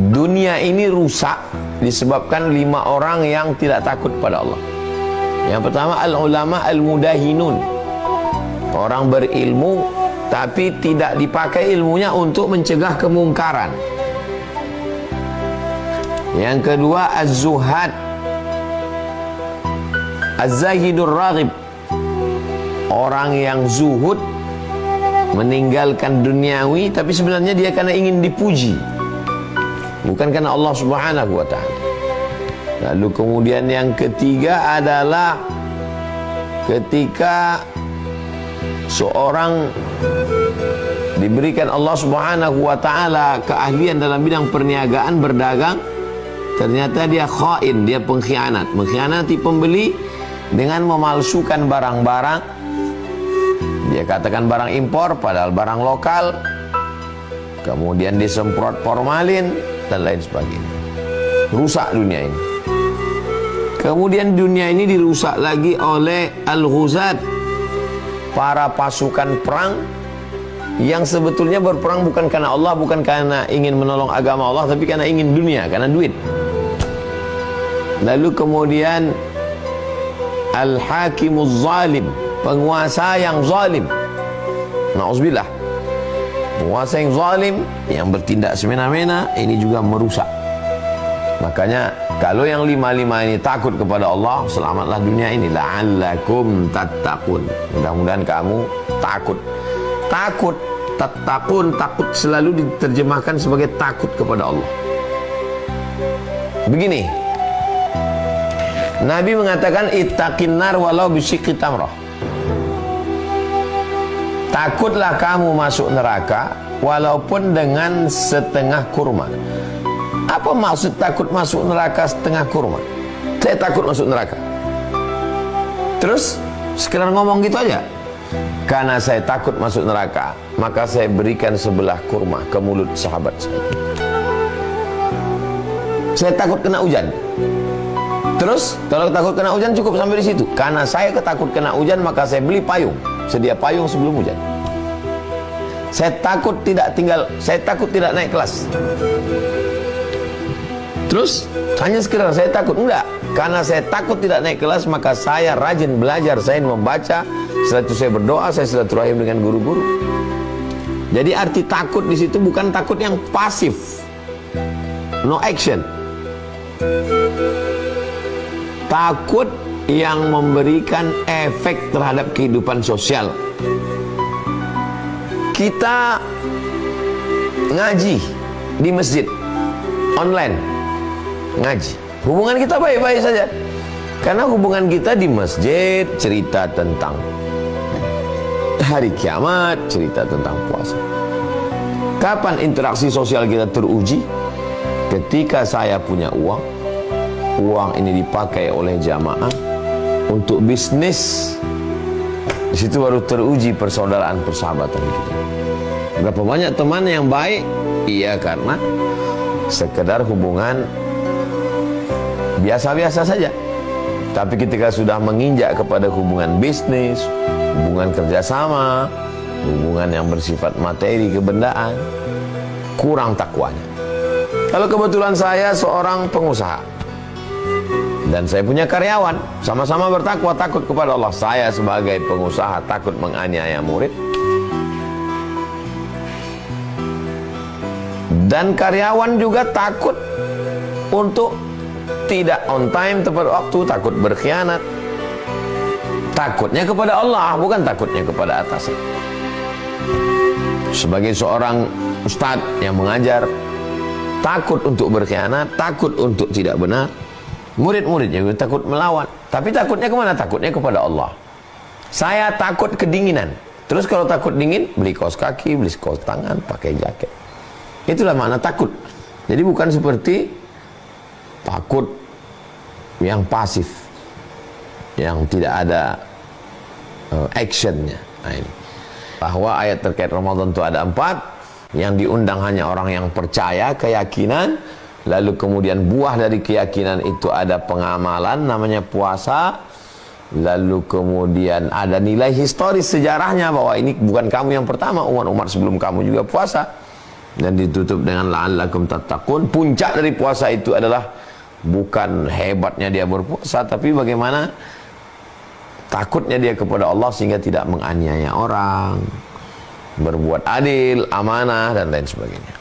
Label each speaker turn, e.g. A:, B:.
A: dunia ini rusak disebabkan 5 orang yang tidak takut pada Allah. Yang pertama, al-ulama al-mudahinun, orang berilmu tapi tidak dipakai ilmunya untuk mencegah kemungkaran. Yang kedua, az-zuhad, az-zahidur raghib, orang yang zuhud, meninggalkan duniawi tapi sebenarnya dia karena ingin dipuji, bukan karena Allah Subhanahu wa ta'ala. Lalu kemudian yang ketiga adalah ketika seorang diberikan Allah Subhanahu wa ta'ala keahlian dalam bidang perniagaan, berdagang, ternyata dia khain, dia pengkhianat, mengkhianati pembeli dengan memalsukan barang-barang. Dia katakan barang impor padahal barang lokal, kemudian disemprot formalin dan lain sebagainya. Rusak dunia ini. Kemudian dunia ini dirusak lagi oleh al-ghuzat, para pasukan perang yang sebetulnya berperang bukan karena Allah, bukan karena ingin menolong agama Allah, tapi karena ingin dunia, karena duit. Lalu kemudian al-hakimuz zalim, penguasa yang zalim. Na'udzubillah. Penguasa yang zalim, yang bertindak semena-mena, ini juga merusak. Makanya kalau yang 5 ini takut kepada Allah, selamatlah dunia ini. La'allakum tattaqun. Mudah-mudahan kamu takut. Takut, tattaqun, takut selalu diterjemahkan sebagai takut kepada Allah. Begini, Nabi mengatakan ittaqin nar walau bisyikki tamrah. Takutlah kamu masuk neraka walaupun dengan setengah kurma. Apa maksud takut masuk neraka setengah kurma? Saya takut masuk neraka. Terus sekedar ngomong gitu aja. Karena saya takut masuk neraka, maka saya berikan sebelah kurma ke mulut sahabat saya. Saya takut kena hujan. Terus kalau takut kena hujan cukup sampai di situ. Karena saya ketakut kena hujan, maka saya beli payung, sedia payung sebelum hujan. Saya takut tidak naik kelas. Terus hanya sekedar saya takut, enggak. Karena saya takut tidak naik kelas, maka saya rajin belajar, saya membaca, setelah itu saya berdoa, saya silaturahim dengan guru-guru. Jadi arti takut di situ bukan takut yang pasif, no action. Takut yang memberikan efek terhadap kehidupan sosial. Kita ngaji di masjid online, ngaji, hubungan kita baik-baik saja. Karena hubungan kita di masjid cerita tentang hari kiamat, cerita tentang puasa. Kapan interaksi sosial kita teruji? Ketika saya punya uang, uang ini dipakai oleh jamaah untuk bisnis. Di situ baru teruji persaudaraan, persahabatan kita. Berapa banyak teman yang baik? Iya, karena sekedar hubungan biasa-biasa saja. Tapi ketika sudah menginjak kepada hubungan bisnis, hubungan kerjasama, hubungan yang bersifat materi, kebendaan, kurang takwanya. Kalau kebetulan saya seorang pengusaha dan saya punya karyawan, sama-sama bertakwa, takut kepada Allah. Saya sebagai pengusaha takut menganiaya murid, dan karyawan juga takut untuk tidak on time, tepat waktu, takut berkhianat. Takutnya kepada Allah, bukan takutnya kepada atasan. Sebagai seorang ustadz yang mengajar, takut untuk berkhianat, takut untuk tidak benar. Murid-muridnya juga takut melawan. Tapi takutnya kemana? Takutnya kepada Allah. Saya takut kedinginan. Terus kalau takut dingin, beli kaos kaki, beli kaos tangan, pakai jaket. Itulah makna takut. Jadi bukan seperti takut yang pasif, yang tidak ada actionnya. Nah, ini bahwa ayat terkait Ramadan itu ada 4. Yang diundang hanya orang yang percaya, keyakinan. Lalu kemudian buah dari keyakinan itu ada pengamalan, namanya puasa. Lalu kemudian ada nilai historis sejarahnya, bahwa ini bukan kamu yang pertama, umat-umat sebelum kamu juga puasa. dan ditutup dengan la'allakum tattaqun. Puncak dari puasa itu adalah bukan hebatnya dia berpuasa, tapi bagaimana takutnya dia kepada Allah sehingga tidak menganiaya orang, berbuat adil, amanah dan lain sebagainya.